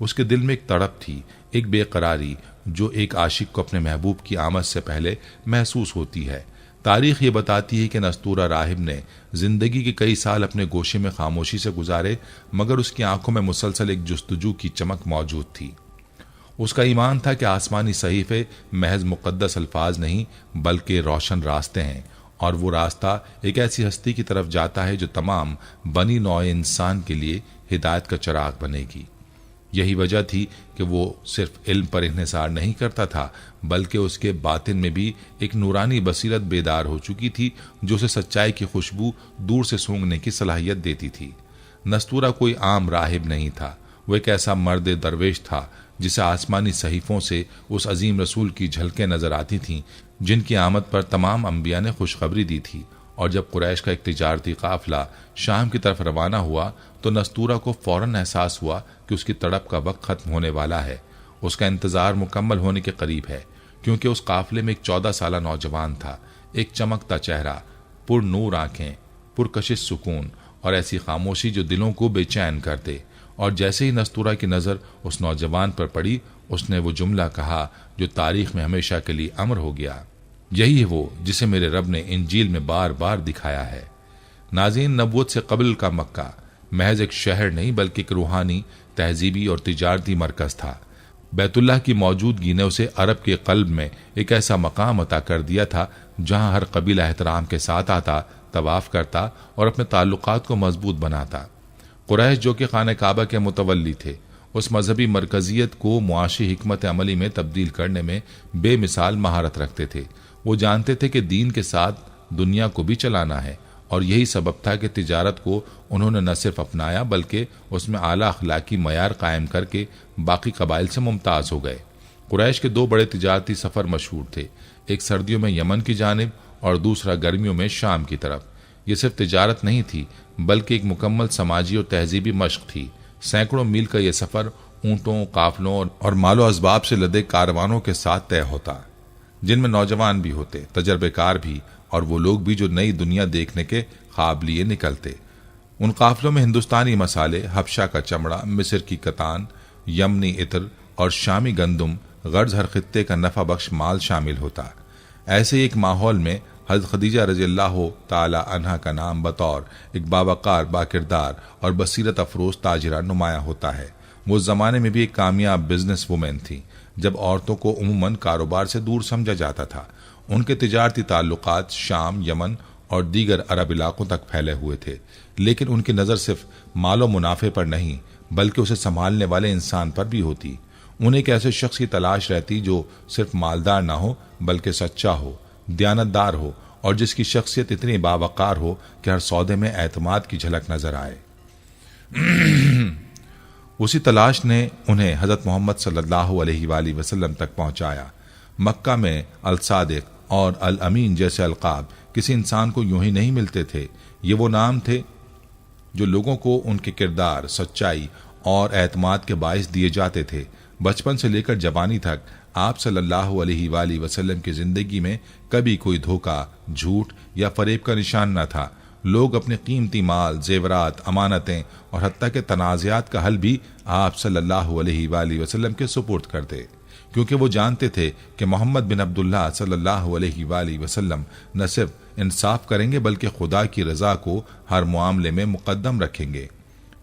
اس کے دل میں ایک تڑپ تھی، ایک بے قراری جو ایک عاشق کو اپنے محبوب کی آمد سے پہلے محسوس ہوتی ہے۔ تاریخ یہ بتاتی ہے کہ نستورہ راہب نے زندگی کے کئی سال اپنے گوشے میں خاموشی سے گزارے، مگر اس کی آنکھوں میں مسلسل ایک جستجو کی چمک موجود تھی۔ اس کا ایمان تھا کہ آسمانی صحیفے محض مقدس الفاظ نہیں بلکہ روشن راستے ہیں، اور وہ راستہ ایک ایسی ہستی کی طرف جاتا ہے جو تمام بنی نوع انسان کے لیے ہدایت کا چراغ بنے گی۔ یہی وجہ تھی کہ وہ صرف علم پر انحصار نہیں کرتا تھا، بلکہ اس کے باطن میں بھی ایک نورانی بصیرت بیدار ہو چکی تھی جو اسے سچائی کی خوشبو دور سے سونگھنے کی صلاحیت دیتی تھی۔ نستورہ کوئی عام راہب نہیں تھا، وہ ایک ایسا مرد درویش تھا جسے آسمانی صحیفوں سے اس عظیم رسول کی جھلکیں نظر آتی تھیں جن کی آمد پر تمام انبیاء نے خوشخبری دی تھی۔ اور جب قریش کا ایک تجارتی قافلہ شام کی طرف روانہ ہوا تو نستورہ کو فوراً احساس ہوا کہ اس کی تڑپ کا وقت ختم ہونے والا ہے، اس کا انتظار مکمل ہونے کے قریب ہے، کیونکہ اس قافلے میں ایک 14 سالہ نوجوان تھا، ایک چمکتا چہرہ، پر نور آنکھیں، پرکشش سکون اور ایسی خاموشی جو دلوں کو بے چین کر دے۔ اور جیسے ہی نستورہ کی نظر اس نوجوان پر پڑی، اس نے وہ جملہ کہا جو تاریخ میں ہمیشہ کے لیے امر ہو گیا، یہی ہے وہ جسے میرے رب نے انجیل میں بار بار دکھایا ہے۔ ناظرین، نبوت سے قبل کا مکہ محض ایک شہر نہیں بلکہ ایک روحانی، تہذیبی اور تجارتی مرکز تھا۔ بیت اللہ کی موجودگی نے اسے عرب کے قلب میں ایک ایسا مقام عطا کر دیا تھا جہاں ہر قبیلہ احترام کے ساتھ آتا، طواف کرتا اور اپنے تعلقات کو مضبوط بناتا۔ قریش جو کہ خانہ کعبہ کے متولی تھے، اس مذہبی مرکزیت کو معاشی حکمت عملی میں تبدیل کرنے میں بے مثال مہارت رکھتے تھے۔ وہ جانتے تھے کہ دین کے ساتھ دنیا کو بھی چلانا ہے، اور یہی سبب تھا کہ تجارت کو انہوں نے نہ صرف اپنایا بلکہ اس میں اعلیٰ اخلاقی معیار قائم کر کے باقی قبائل سے ممتاز ہو گئے۔ قریش کے 2 بڑے تجارتی سفر مشہور تھے، ایک سردیوں میں یمن کی جانب اور دوسرا گرمیوں میں شام کی طرف۔ یہ صرف تجارت نہیں تھی بلکہ ایک مکمل سماجی اور تہذیبی مشق تھی۔ سینکڑوں میل کا یہ سفر اونٹوں، قافلوں اور مال و اسباب سے لدے کاروانوں کے ساتھ طے ہوتا، جن میں نوجوان بھی ہوتے، تجربے کار بھی، اور وہ لوگ بھی جو نئی دنیا دیکھنے کے خواب لیے نکلتے۔ ان قافلوں میں ہندوستانی مسالے، حبشہ کا چمڑا، مصر کی کتان، یمنی عطر اور شامی گندم، غرض ہر خطے کا نفع بخش مال شامل ہوتا۔ ایسے ایک ماحول میں حضرت خدیجہ رضی اللہ تعالی عنہا کا نام بطور ایک باوقار، باکردار اور بصیرت افروز تاجرہ نمایاں ہوتا ہے۔ وہ زمانے میں بھی ایک کامیاب بزنس وومن تھی، جب عورتوں کو عموماً کاروبار سے دور سمجھا جاتا تھا۔ ان کے تجارتی تعلقات شام، یمن اور دیگر عرب علاقوں تک پھیلے ہوئے تھے، لیکن ان کی نظر صرف مال و منافع پر نہیں بلکہ اسے سنبھالنے والے انسان پر بھی ہوتی۔ انہیں ایک ایسے شخص کی تلاش رہتی جو صرف مالدار نہ ہو بلکہ سچا ہو، دیانتدار ہو، اور جس کی شخصیت اتنی باوقار ہو کہ ہر سودے میں اعتماد کی جھلک نظر آئے۔ اسی تلاش نے انہیں حضرت محمد صلی اللہ علیہ وآلہ وسلم تک پہنچایا۔ مکہ میں الصادق اور الامین جیسے القاب کسی انسان کو یوں ہی نہیں ملتے تھے، یہ وہ نام تھے جو لوگوں کو ان کے کردار، سچائی اور اعتماد کے باعث دیے جاتے تھے۔ بچپن سے لے کر جوانی تک آپ صلی اللہ علیہ وآلہ وسلم کی زندگی میں کبھی کوئی دھوکہ، جھوٹ یا فریب کا نشان نہ تھا۔ لوگ اپنے قیمتی مال، زیورات، امانتیں اور حتیٰ کہ تنازعات کا حل بھی آپ صلی اللہ علیہ وآلہ وسلم کے سپرد کرتے، کیونکہ وہ جانتے تھے کہ محمد بن عبداللہ صلی اللہ علیہ وآلہ وسلم نہ صرف انصاف کریں گے بلکہ خدا کی رضا کو ہر معاملے میں مقدم رکھیں گے۔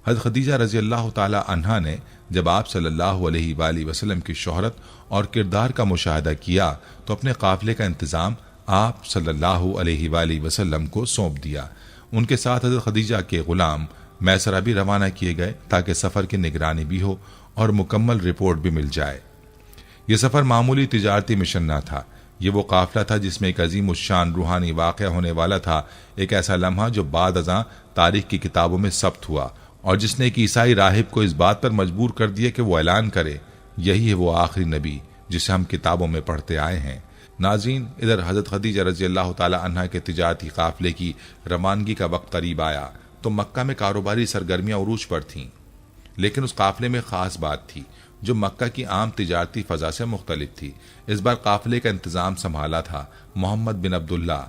حضرت خدیجہ رضی اللہ تعالی عنہا نے جب آپ صلی اللہ علیہ وآلہ وسلم کی شہرت اور کردار کا مشاہدہ کیا تو اپنے قافلے کا انتظام آپ صلی اللہ علیہ وآلہ وسلم کو سونپ دیا۔ ان کے ساتھ حضرت خدیجہ کے غلام میسرہ بھی روانہ کیے گئے تاکہ سفر کی نگرانی بھی ہو اور مکمل رپورٹ بھی مل جائے۔ یہ سفر معمولی تجارتی مشن نہ تھا، یہ وہ قافلہ تھا جس میں ایک عظیم الشان روحانی واقعہ ہونے والا تھا، ایک ایسا لمحہ جو بعد ازاں تاریخ کی کتابوں میں ثبت ہوا اور جس نے ایک عیسائی راہب کو اس بات پر مجبور کر دیا کہ وہ اعلان کرے، یہی ہے وہ آخری نبی جسے ہم کتابوں میں پڑھتے آئے ہیں۔ ناظرین، ادھر حضرت خدیجہ رضی اللہ تعالی عنہا کے تجارتی قافلے کی روانگی کا وقت قریب آیا تو مکہ میں کاروباری سرگرمیاں عروج پر تھیں، لیکن اس قافلے میں خاص بات تھی جو مکہ کی عام تجارتی فضا سے مختلف تھی۔ اس بار قافلے کا انتظام سنبھالا تھا محمد بن عبداللہ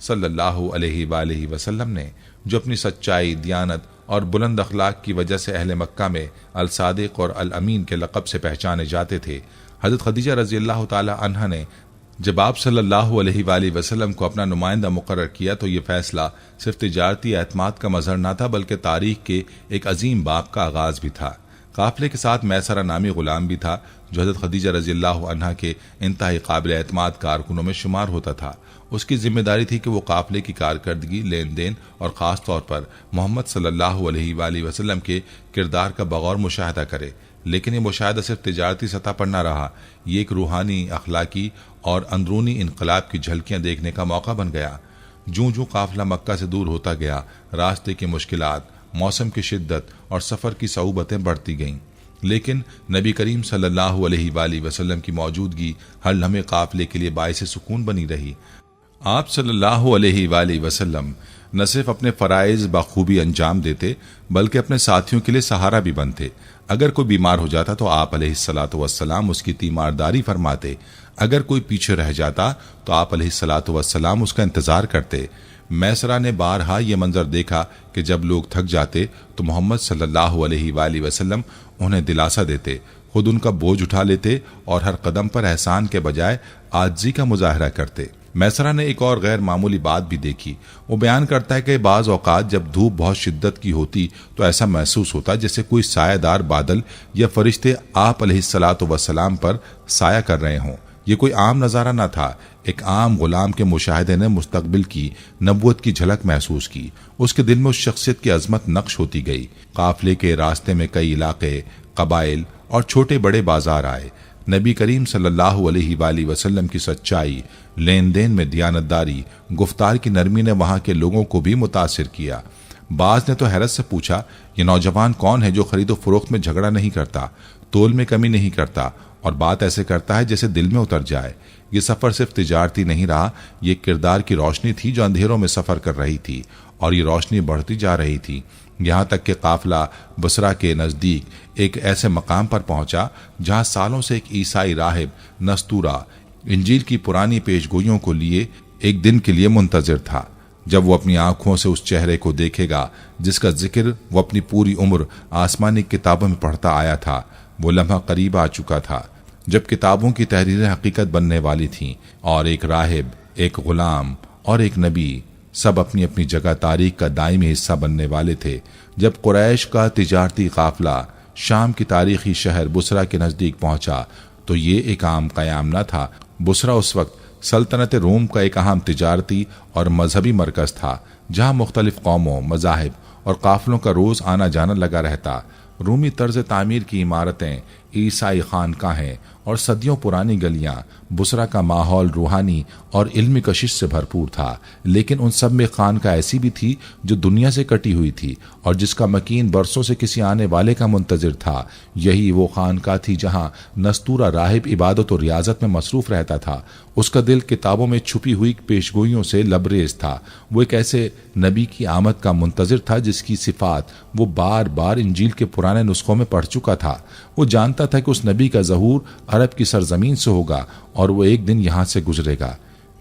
صلی اللہ علیہ وآلہ وسلم نے، جو اپنی سچائی، دیانت اور بلند اخلاق کی وجہ سے اہل مکہ میں الصادق اور الامین کے لقب سے پہچانے جاتے تھے۔ حضرت خدیجہ رضی اللہ تعالی عنہا نے جب آپ صلی اللہ علیہ وآلہ وسلم کو اپنا نمائندہ مقرر کیا تو یہ فیصلہ صرف تجارتی اعتماد کا مظہر نہ تھا بلکہ تاریخ کے ایک عظیم باب کا آغاز بھی تھا۔ قافلے کے ساتھ میسرہ نامی غلام بھی تھا جو حضرت خدیجہ رضی اللہ عنہا کے انتہائی قابل اعتماد کارکنوں میں شمار ہوتا تھا۔ اس کی ذمہ داری تھی کہ وہ قافلے کی کارکردگی، لین دین اور خاص طور پر محمد صلی اللہ علیہ وآلہ وسلم کے کردار کا بغور مشاہدہ کرے۔ لیکن یہ مشاہدہ صرف تجارتی سطح پر نہ رہا، یہ ایک روحانی، اخلاقی اور اندرونی انقلاب کی جھلکیاں دیکھنے کا موقع بن گیا۔ جوں جوں قافلہ مکہ سے دور ہوتا گیا، راستے کی مشکلات، موسم کی شدت اور سفر کی صعوبتیں بڑھتی گئیں، لیکن نبی کریم صلی اللہ علیہ وآلہ وسلم کی موجودگی ہر لمحے قافلے کے لیے باعث سکون بنی رہی۔ آپ صلی اللہ علیہ وآلہ وسلم نہ صرف اپنے فرائض بخوبی انجام دیتے بلکہ اپنے ساتھیوں کے لیے سہارا بھی بنتے۔ اگر کوئی بیمار ہو جاتا تو آپ علیہ الصلاۃ والسلام اس کی تیمارداری فرماتے، اگر کوئی پیچھے رہ جاتا تو آپ علیہ الصلاۃ والسلام اس کا انتظار کرتے۔ میسرہ نے بارہا یہ منظر دیکھا کہ جب لوگ تھک جاتے تو محمد صلی اللہ علیہ وآلہ وسلم انہیں دلاسا دیتے، خود ان کا بوجھ اٹھا لیتے اور ہر قدم پر احسان کے بجائے عاجزی کا مظاہرہ کرتے۔ میسرہ نے ایک اور غیر معمولی بات بھی دیکھی۔ وہ بیان کرتا ہے کہ بعض اوقات جب دھوپ بہت شدت کی ہوتی تو ایسا محسوس ہوتا جیسے کوئی سایہ دار بادل یا فرشتے آپ علیہ الصلاۃ والسلام پر سایہ کر رہے ہوں۔ یہ کوئی عام نظارہ نہ تھا، ایک عام غلام کے مشاہدے نے مستقبل کی نبوت کی جھلک محسوس کی۔ اس کے دل میں اس شخصیت کی عظمت نقش ہوتی گئی۔ قافلے کے راستے میں کئی علاقے، قبائل اور چھوٹے بڑے بازار آئے۔ نبی کریم صلی اللہ علیہ وآلہ وسلم کی سچائی، لین دین میں دیانتداری، گفتار کی نرمی نے وہاں کے لوگوں کو بھی متاثر کیا۔ بعض نے تو حیرت سے پوچھا، یہ نوجوان کون ہے جو خرید و فروخت میں جھگڑا نہیں کرتا، تول میں کمی نہیں کرتا اور بات ایسے کرتا ہے جیسے دل میں اتر جائے۔ یہ سفر صرف تجارتی نہیں رہا، یہ کردار کی روشنی تھی جو اندھیروں میں سفر کر رہی تھی، اور یہ روشنی بڑھتی جا رہی تھی، یہاں تک کہ قافلہ بصرہ کے نزدیک ایک ایسے مقام پر پہنچا جہاں سالوں سے ایک عیسائی راہب نستورہ انجیل کی پرانی پیشگوئیوں کو لیے ایک دن کے لیے منتظر تھا، جب وہ اپنی آنکھوں سے اس چہرے کو دیکھے گا جس کا ذکر وہ اپنی پوری عمر آسمانی کتابوں میں پڑھتا آیا تھا۔ وہ لمحہ قریب آ چکا تھا جب کتابوں کی تحریریں حقیقت بننے والی تھیں، اور ایک راہب، ایک غلام اور ایک نبی سب اپنی اپنی جگہ تاریخ کا دائمی حصہ بننے والے تھے۔ جب قریش کا تجارتی قافلہ شام کی تاریخی شہر بصرہ کے نزدیک پہنچا تو یہ ایک عام قیام نہ تھا۔ بصرہ اس وقت سلطنت روم کا ایک اہم تجارتی اور مذہبی مرکز تھا، جہاں مختلف قوموں، مذاہب اور قافلوں کا روز آنا جانا لگا رہتا۔ رومی طرز تعمیر کی عمارتیں، عیسائی خانقاہیں اور صدیوں پرانی گلیاں، بصرہ کا ماحول روحانی اور علمی کشش سے بھرپور تھا، لیکن ان سب میں خانقاہ ایسی بھی تھی جو دنیا سے کٹی ہوئی تھی اور جس کا مکین برسوں سے کسی آنے والے کا منتظر تھا۔ یہی وہ خانقاہ تھی جہاں نستورہ راہب عبادت و ریاضت میں مصروف رہتا تھا۔ اس کا دل کتابوں میں چھپی ہوئی پیشگوئیوں سے لبریز تھا۔ وہ ایک ایسے نبی کی آمد کا منتظر تھا جس کی صفات وہ بار بار انجیل کے پرانے نسخوں میں پڑھ چکا تھا۔ وہ جانتا تھا کہ اس نبی کا ظہور عرب کی سرزمین سے ہوگا اور وہ ایک دن یہاں سے گزرے گا۔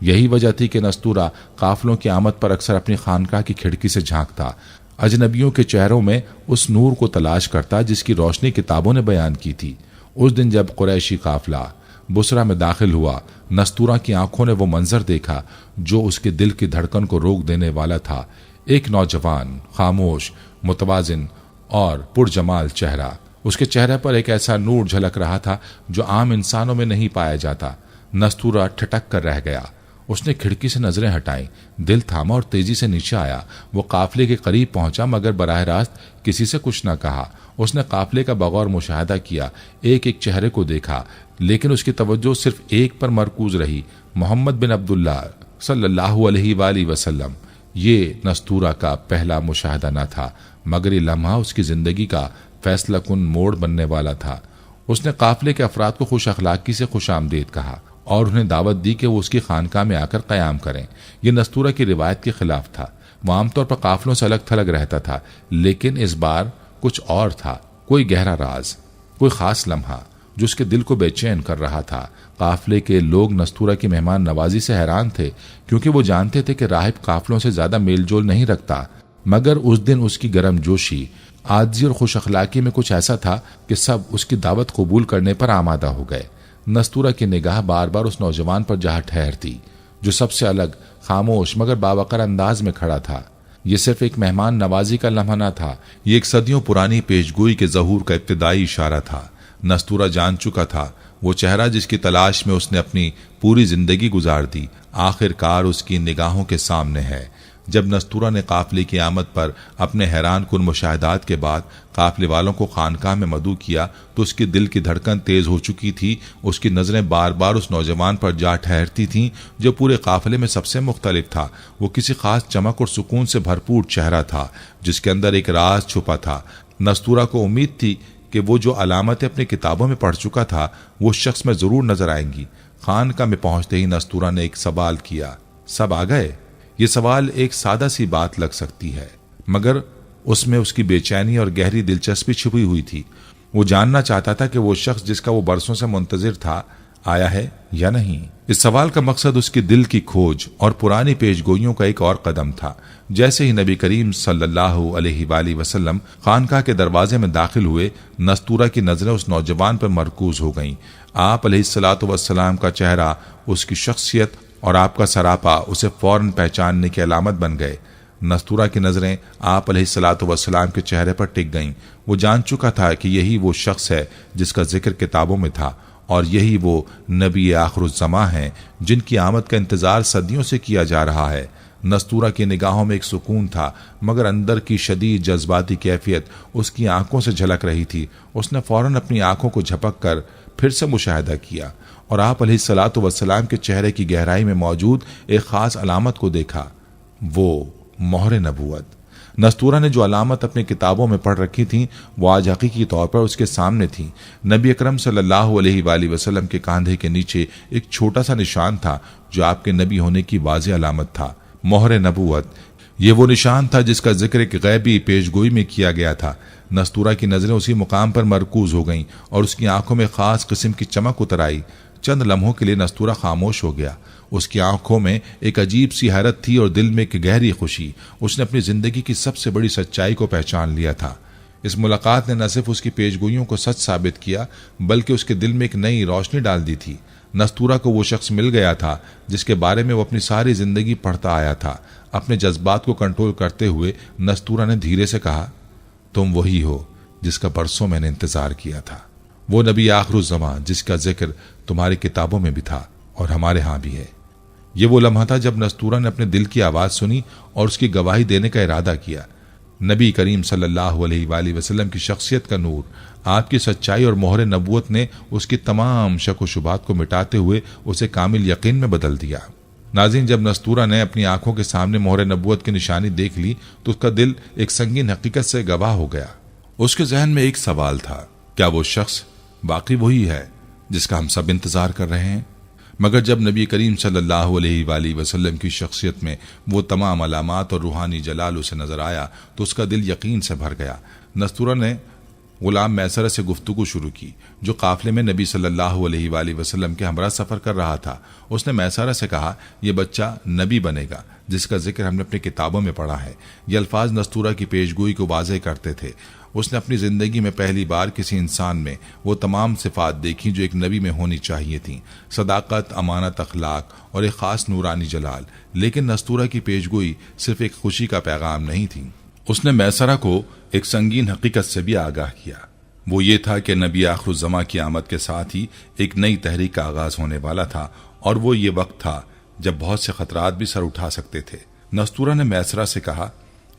یہی وجہ تھی کہ نستورہ قافلوں کی آمد پر اکثر اپنی خانقاہ کی کھڑکی سے جھانکتا، اجنبیوں کے چہروں میں اس نور کو تلاش کرتا جس کی روشنی کتابوں نے بیان کی تھی۔ اس دن جب قریشی قافلہ بصرہ میں داخل ہوا، نستورہ کی آنکھوں نے وہ منظر دیکھا جو اس کے دل کی دھڑکن کو روک دینے والا تھا۔ ایک نوجوان، خاموش، متوازن اور پرجمال چہرہ۔ اس کے چہرے پر ایک ایسا نور جھلک رہا تھا جو عام انسانوں میں نہیں پایا جاتا۔ نستورہ ٹھٹک کر رہ گیا۔ اس نے کھڑکی سے نظریں ہٹائیں، دل تھاما اور تیزی سے نیچے آیا۔ وہ قافلے کے قریب پہنچا مگر براہ راست کسی سے کچھ نہ کہا۔ اس نے قافلے کا بغور مشاہدہ کیا، ایک ایک چہرے کو دیکھا، لیکن اس کی توجہ صرف ایک پر مرکوز رہی، محمد بن عبداللہ صلی اللہ علیہ وآلہ وسلم۔ یہ نستورہ کا پہلا مشاہدہ نہ تھا مگر یہ لمحہ اس کی زندگی کا فیصلہ کن موڑ بننے والا تھا۔ اس نے قافلے کے افراد کو خوش اخلاقی سے خوش آمدید کہا اور انہیں دعوت دی کہ وہ اس کی خانقاہ میں آ کر قیام کریں۔ یہ نستورہ کی روایت کے خلاف تھا۔ وہ عام طور پر قافلوں سے الگ تھلگ رہتا تھا، لیکن اس بار کچھ اور تھا، کوئی گہرا راز، کوئی خاص لمحہ جو اس کے دل کو بے چین کر رہا تھا۔ قافلے کے لوگ نستورہ کی مہمان نوازی سے حیران تھے کیونکہ وہ جانتے تھے کہ راہب قافلوں سے زیادہ میل جول نہیں رکھتا۔ مگر اس دن اس کی گرم جوشی، عاجزی اور خوش اخلاقی میں کچھ ایسا تھا کہ سب اس کی دعوت قبول کرنے پر آمادہ ہو گئے۔ نستورہ کی نگاہ بار بار اس نوجوان پر جا ٹھہرتی جو سب سے الگ، خاموش مگر باوقار انداز میں کھڑا تھا۔ یہ صرف ایک مہمان نوازی کا لمحہ نہ تھا، یہ ایک صدیوں پرانی پیشگوئی کے ظہور کا ابتدائی اشارہ تھا۔ نستورہ جان چکا تھا وہ چہرہ جس کی تلاش میں اس نے اپنی پوری زندگی گزار دی، آخر کار اس کی نگاہوں کے سامنے ہے۔ جب نستورہ نے قافلے کی آمد پر اپنے حیران کن مشاہدات کے بعد قافلے والوں کو خانقاہ میں مدعو کیا تو اس کی دل کی دھڑکن تیز ہو چکی تھی۔ اس کی نظریں بار بار اس نوجوان پر جا ٹھہرتی تھیں جو پورے قافلے میں سب سے مختلف تھا۔ وہ کسی خاص چمک اور سکون سے بھرپور چہرہ تھا جس کے اندر ایک راز چھپا تھا۔ نستورہ کو امید تھی کہ وہ جو علامتیں اپنی کتابوں میں پڑھ چکا تھا وہ اس شخص میں ضرور نظر آئیں گی۔ خانقاہ میں پہنچتے ہی نستورہ نے ایک سوال کیا، سب آ گئے؟ یہ سوال ایک سادہ سی بات لگ سکتی ہے مگر اس میں اس کی بے چینی اور گہری دلچسپی چھپی ہوئی تھی۔ وہ جاننا چاہتا تھا کہ وہ شخص جس کا وہ برسوں سے منتظر تھا آیا ہے یا نہیں۔ اس سوال کا مقصد اس کی دل کی کھوج اور پرانی پیشگوئیوں کا ایک اور قدم تھا۔ جیسے ہی نبی کریم صلی اللہ علیہ وآلہ وسلم خانقاہ کے دروازے میں داخل ہوئے، نستورہ کی نظریں اس نوجوان پر مرکوز ہو گئیں۔ آپ علیہ الصلوۃ والسلام کا چہرہ، اس کی شخصیت اور آپ کا سراپا اسے فوراً پہچاننے کی علامت بن گئے۔ نستورہ کی نظریں آپ علیہ الصلوۃ والسلام کے چہرے پر ٹک گئیں۔ وہ جان چکا تھا کہ یہی وہ شخص ہے جس کا ذکر کتابوں میں تھا، اور یہی وہ نبی آخر الزماں ہیں جن کی آمد کا انتظار صدیوں سے کیا جا رہا ہے۔ نستورہ کی نگاہوں میں ایک سکون تھا مگر اندر کی شدید جذباتی کیفیت اس کی آنکھوں سے جھلک رہی تھی۔ اس نے فوراً اپنی آنکھوں کو جھپک کر پھر سے مشاہدہ کیا اور آپ علیہ الصلوۃ والسلام کے چہرے کی گہرائی میں موجود ایک خاص علامت کو دیکھا، وہ مہر نبوت۔ نستورہ نے جو علامت اپنی کتابوں میں پڑھ رکھی تھی وہ آج حقیقی طور پر اس کے سامنے تھی۔ نبی اکرم صلی اللہ علیہ وآلہ وسلم کے کاندھے کے نیچے ایک چھوٹا سا نشان تھا جو آپ کے نبی ہونے کی واضح علامت تھا، مہر نبوت۔ یہ وہ نشان تھا جس کا ذکر ایک غیبی پیشگوئی میں کیا گیا تھا۔ نستورہ کی نظریں اسی مقام پر مرکوز ہو گئیں اور اس کی آنکھوں میں خاص قسم کی چمک اتر آئی۔ چند لمحوں کے لیے نستورہ خاموش ہو گیا۔ اس کی آنکھوں میں ایک عجیب سی حیرت تھی اور دل میں ایک گہری خوشی۔ اس نے اپنی زندگی کی سب سے بڑی سچائی کو پہچان لیا تھا۔ اس ملاقات نے نہ صرف اس کی پیشگوئیوں کو سچ ثابت کیا بلکہ اس کے دل میں ایک نئی روشنی ڈال دی تھی۔ نستورہ کو وہ شخص مل گیا تھا جس کے بارے میں وہ اپنی ساری زندگی پڑھتا آیا تھا۔ اپنے جذبات کو کنٹرول کرتے ہوئے نستورہ نے دھیرے سے کہا، تم وہی ہو جس کا برسوں میں نے انتظار کیا تھا، وہ نبی آخر الزماں جس کا ذکر تمہاری کتابوں میں بھی تھا اور ہمارے ہاں بھی ہے۔ یہ وہ لمحہ تھا جب نستورہ نے اپنے دل کی آواز سنی اور اس کی گواہی دینے کا ارادہ کیا۔ نبی کریم صلی اللہ علیہ وآلہ وسلم کی شخصیت کا نور، آپ کی سچائی اور مہر نبوت نے اس کی تمام شک و شبہات کو مٹاتے ہوئے اسے کامل یقین میں بدل دیا۔ ناظرین، جب نستورہ نے اپنی آنکھوں کے سامنے مہر نبوت کی نشانی دیکھ لی تو اس کا دل ایک سنگین حقیقت سے گواہ ہو گیا۔ اس کے ذہن میں ایک سوال تھا، کیا وہ شخص باقی وہی ہے جس کا ہم سب انتظار کر رہے ہیں؟ مگر جب نبی کریم صلی اللہ علیہ وآلہ وسلم کی شخصیت میں وہ تمام علامات اور روحانی جلال اسے نظر آیا تو اس کا دل یقین سے بھر گیا۔ نستورہ نے غلام میسرہ سے گفتگو شروع کی جو قافلے میں نبی صلی اللہ علیہ وآلہ وسلم کے ہمراہ سفر کر رہا تھا۔ اس نے میسرہ سے کہا، یہ بچہ نبی بنے گا جس کا ذکر ہم نے اپنی کتابوں میں پڑھا ہے۔ یہ الفاظ نستورہ کی پیشگوئی کو واضح کرتے تھے۔ اس نے اپنی زندگی میں پہلی بار کسی انسان میں وہ تمام صفات دیکھی جو ایک نبی میں ہونی چاہیے تھیں، صداقت، امانت، اخلاق اور ایک خاص نورانی جلال۔ لیکن نستورہ کی پیشگوئی صرف ایک خوشی کا پیغام نہیں تھی، اس نے میسرہ کو ایک سنگین حقیقت سے بھی آگاہ کیا۔ وہ یہ تھا کہ نبی آخر الزماں کی آمد کے ساتھ ہی ایک نئی تحریک کا آغاز ہونے والا تھا، اور وہ یہ وقت تھا جب بہت سے خطرات بھی سر اٹھا سکتے تھے۔ نستورہ نے میسرہ سے کہا،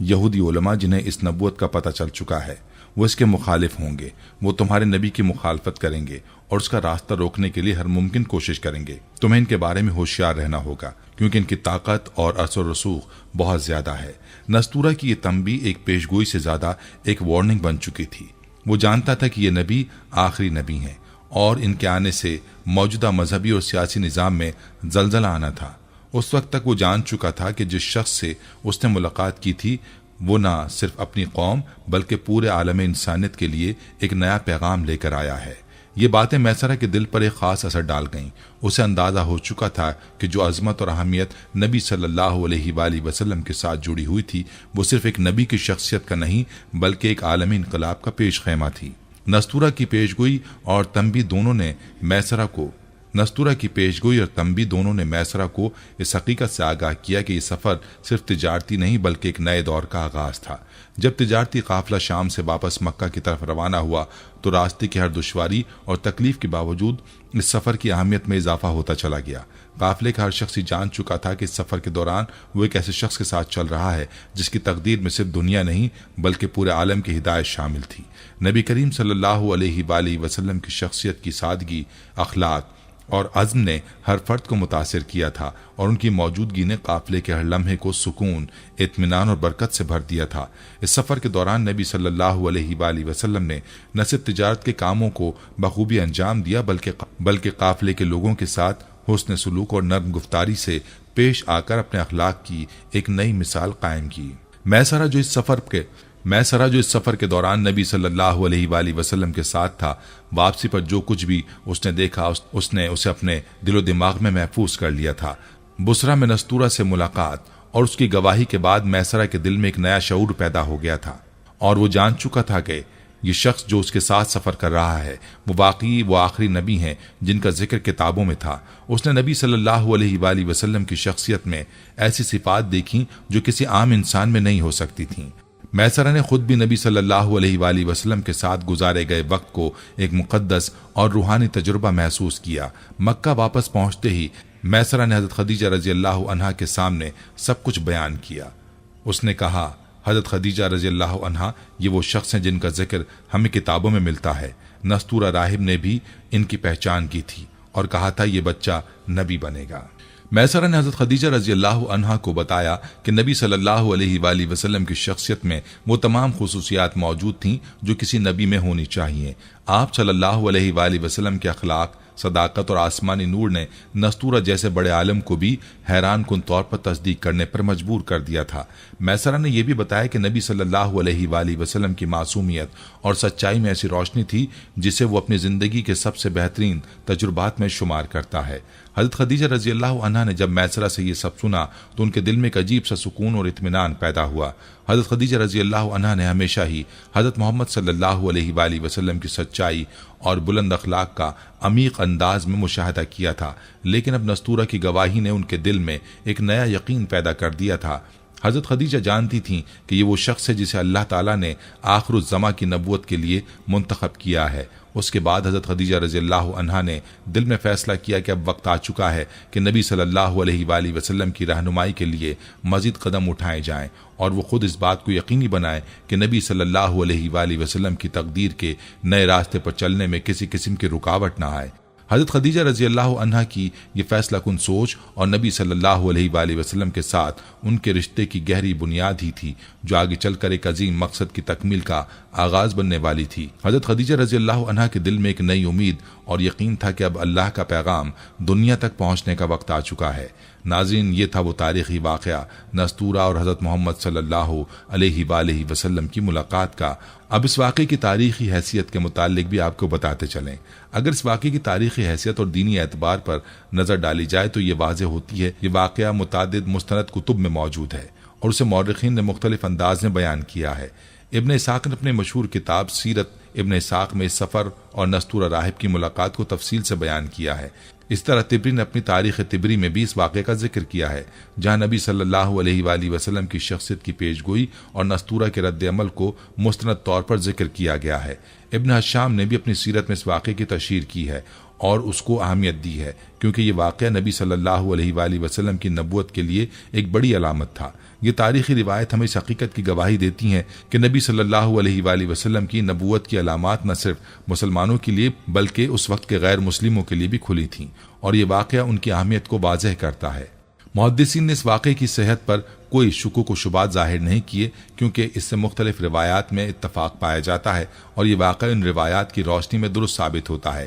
یہودی علماء جنہیں اس نبوت کا پتہ چل چکا ہے وہ اس کے مخالف ہوں گے، وہ تمہارے نبی کی مخالفت کریں گے اور اس کا راستہ روکنے کے لیے ہر ممکن کوشش کریں گے۔ تمہیں ان کے بارے میں ہوشیار رہنا ہوگا کیونکہ ان کی طاقت اور اثر و رسوخ بہت زیادہ ہے۔ نستورہ کی یہ تنبیہ ایک پیشگوئی سے زیادہ ایک وارننگ بن چکی تھی۔ وہ جانتا تھا کہ یہ نبی آخری نبی ہیں اور ان کے آنے سے موجودہ مذہبی اور سیاسی نظام میں زلزلہ آنا تھا۔ اس وقت تک وہ جان چکا تھا کہ جس شخص سے اس نے ملاقات کی تھی وہ نہ صرف اپنی قوم بلکہ پورے عالم انسانیت کے لیے ایک نیا پیغام لے کر آیا ہے۔ یہ باتیں میسرہ کے دل پر ایک خاص اثر ڈال گئیں۔ اسے اندازہ ہو چکا تھا کہ جو عظمت اور اہمیت نبی صلی اللہ علیہ وآلہ وسلم کے ساتھ جڑی ہوئی تھی وہ صرف ایک نبی کی شخصیت کا نہیں بلکہ ایک عالمی انقلاب کا پیش خیمہ تھی۔ نستورہ کی پیشگوئی اور تنبیہ دونوں نے میسرہ کو اس حقیقت سے آگاہ کیا کہ یہ سفر صرف تجارتی نہیں بلکہ ایک نئے دور کا آغاز تھا۔ جب تجارتی قافلہ شام سے واپس مکہ کی طرف روانہ ہوا تو راستے کی ہر دشواری اور تکلیف کے باوجود اس سفر کی اہمیت میں اضافہ ہوتا چلا گیا۔ قافلے کا ہر شخص جان چکا تھا کہ اس سفر کے دوران وہ ایک ایسے شخص کے ساتھ چل رہا ہے جس کی تقدیر میں صرف دنیا نہیں بلکہ پورے عالم کی ہدایت شامل تھی۔ نبی کریم صلی اللہ علیہ وآلہ وسلم کی شخصیت کی سادگی، اخلاق اور عزم نے ہر فرد کو متاثر کیا تھا اور ان کی موجودگی نے قافلے کے ہر لمحے کو سکون، اطمینان اور برکت سے بھر دیا تھا۔ اس سفر کے دوران نبی صلی اللہ علیہ وآلہ وسلم نے نہ صرف تجارت کے کاموں کو بخوبی انجام دیا بلکہ قافلے کے لوگوں کے ساتھ حسن سلوک اور نرم گفتاری سے پیش آ کر اپنے اخلاق کی ایک نئی مثال قائم کی۔ میسرہ جو اس سفر کے دوران نبی صلی اللہ علیہ وآلہ وسلم کے ساتھ تھا، واپسی پر جو کچھ بھی اس نے دیکھا اس نے اسے اپنے دل و دماغ میں محفوظ کر لیا تھا۔ بصرہ میں نستورہ سے ملاقات اور اس کی گواہی کے بعد میسرہ کے دل میں ایک نیا شعور پیدا ہو گیا تھا اور وہ جان چکا تھا کہ یہ شخص جو اس کے ساتھ سفر کر رہا ہے وہ آخری نبی ہیں جن کا ذکر کتابوں میں تھا۔ اس نے نبی صلی اللہ علیہ وآلہ وسلم کی شخصیت میں ایسی صفات دیکھیں جو کسی عام انسان میں نہیں ہو سکتی تھیں۔ میسرہ نے خود بھی نبی صلی اللہ علیہ وآلہ وسلم کے ساتھ گزارے گئے وقت کو ایک مقدس اور روحانی تجربہ محسوس کیا۔ مکہ واپس پہنچتے ہی میسرہ نے حضرت خدیجہ رضی اللہ عنہا کے سامنے سب کچھ بیان کیا۔ اس نے کہا، حضرت خدیجہ رضی اللہ عنہا یہ وہ شخص ہیں جن کا ذکر ہمیں کتابوں میں ملتا ہے۔ نستورہ راہب نے بھی ان کی پہچان کی تھی اور کہا تھا یہ بچہ نبی بنے گا۔ میسرہ نے حضرت خدیجہ رضی اللہ عنہا کو بتایا کہ نبی صلی اللہ علیہ وآلہ وسلم کی شخصیت میں وہ تمام خصوصیات موجود تھیں جو کسی نبی میں ہونی چاہیے۔ آپ صلی اللہ علیہ وآلہ وسلم کے اخلاق، صداقت اور آسمانی نور نے نستورہ جیسے بڑے عالم کو بھی حیران کن طور پر تصدیق کرنے پر مجبور کر دیا تھا۔ میسرہ نے یہ بھی بتایا کہ نبی صلی اللہ علیہ وآلہ وسلم کی معصومیت اور سچائی میں ایسی روشنی تھی جسے وہ اپنی زندگی کے سب سے بہترین تجربات میں شمار کرتا ہے۔ حضرت خدیجہ رضی اللہ عنہا نے جب میسرہ سے یہ سب سنا تو ان کے دل میں ایک عجیب سا سکون اور اطمینان پیدا ہوا۔ حضرت خدیجہ رضی اللہ عنہا نے ہمیشہ ہی حضرت محمد صلی اللہ علیہ وآلہ وسلم کی سچائی اور بلند اخلاق کا عمیق انداز میں مشاہدہ کیا تھا، لیکن اب نستورہ کی گواہی نے ان کے دل میں ایک نیا یقین پیدا کر دیا تھا۔ حضرت خدیجہ جانتی تھیں کہ یہ وہ شخص ہے جسے اللہ تعالیٰ نے آخر الزماں کی نبوت کے لیے منتخب کیا ہے۔ اس کے بعد حضرت خدیجہ رضی اللہ عنہا نے دل میں فیصلہ کیا کہ اب وقت آ چکا ہے کہ نبی صلی اللہ علیہ وآلہ وسلم کی رہنمائی کے لیے مزید قدم اٹھائے جائیں اور وہ خود اس بات کو یقینی بنائے کہ نبی صلی اللہ علیہ وآلہ وسلم کی تقدیر کے نئے راستے پر چلنے میں کسی قسم کی رکاوٹ نہ آئے۔ حضرت خدیجہ رضی اللہ عنہا کی یہ فیصلہ کن سوچ اور نبی صلی اللہ علیہ وآلہ وسلم کے ساتھ ان کے رشتے کی گہری بنیاد ہی تھی جو آگے چل کر ایک عظیم مقصد کی تکمیل کا آغاز بننے والی تھی۔ حضرت خدیجہ رضی اللہ عنہا کے دل میں ایک نئی امید اور یقین تھا کہ اب اللہ کا پیغام دنیا تک پہنچنے کا وقت آ چکا ہے۔ ناظرین، یہ تھا وہ تاریخی واقعہ نستورہ اور حضرت محمد صلی اللہ علیہ وآلہ وسلم کی ملاقات کا۔ اب اس واقعے کی تاریخی حیثیت کے متعلق بھی آپ کو بتاتے چلیں۔ اگر اس واقعے کی تاریخی حیثیت اور دینی اعتبار پر نظر ڈالی جائے تو یہ واضح ہوتی ہے یہ واقعہ متعدد مستند کتب میں موجود ہے اور اسے مورخین نے مختلف انداز میں بیان کیا ہے۔ ابن اسحاق نے اپنے مشہور کتاب سیرت ابن اسحاق میں اس سفر اور نستورہ راہب کی ملاقات کو تفصیل سے بیان کیا ہے۔ اس طرح طبری نے اپنی تاریخ طبری میں بھی اس واقعے کا ذکر کیا ہے جہاں نبی صلی اللہ علیہ وآلہ وسلم کی شخصیت کی پیشگوئی اور نستورہ کے رد عمل کو مستند طور پر ذکر کیا گیا ہے۔ ابن حشام نے بھی اپنی سیرت میں اس واقعے کی تشہیر کی ہے اور اس کو اہمیت دی ہے کیونکہ یہ واقعہ نبی صلی اللہ علیہ وآلہ وسلم کی نبوت کے لیے ایک بڑی علامت تھا۔ یہ تاریخی روایت ہمیں اس حقیقت کی گواہی دیتی ہیں کہ نبی صلی اللہ علیہ وآلہ وسلم کی نبوت کی علامات نہ صرف مسلمانوں کے لیے بلکہ اس وقت کے غیر مسلموں کے لیے بھی کھلی تھیں اور یہ واقعہ ان کی اہمیت کو واضح کرتا ہے۔ محدثین نے اس واقعے کی صحت پر کوئی شکوک و شبہات ظاہر نہیں کیے کیونکہ اس سے مختلف روایات میں اتفاق پایا جاتا ہے اور یہ واقعہ ان روایات کی روشنی میں درست ثابت ہوتا ہے۔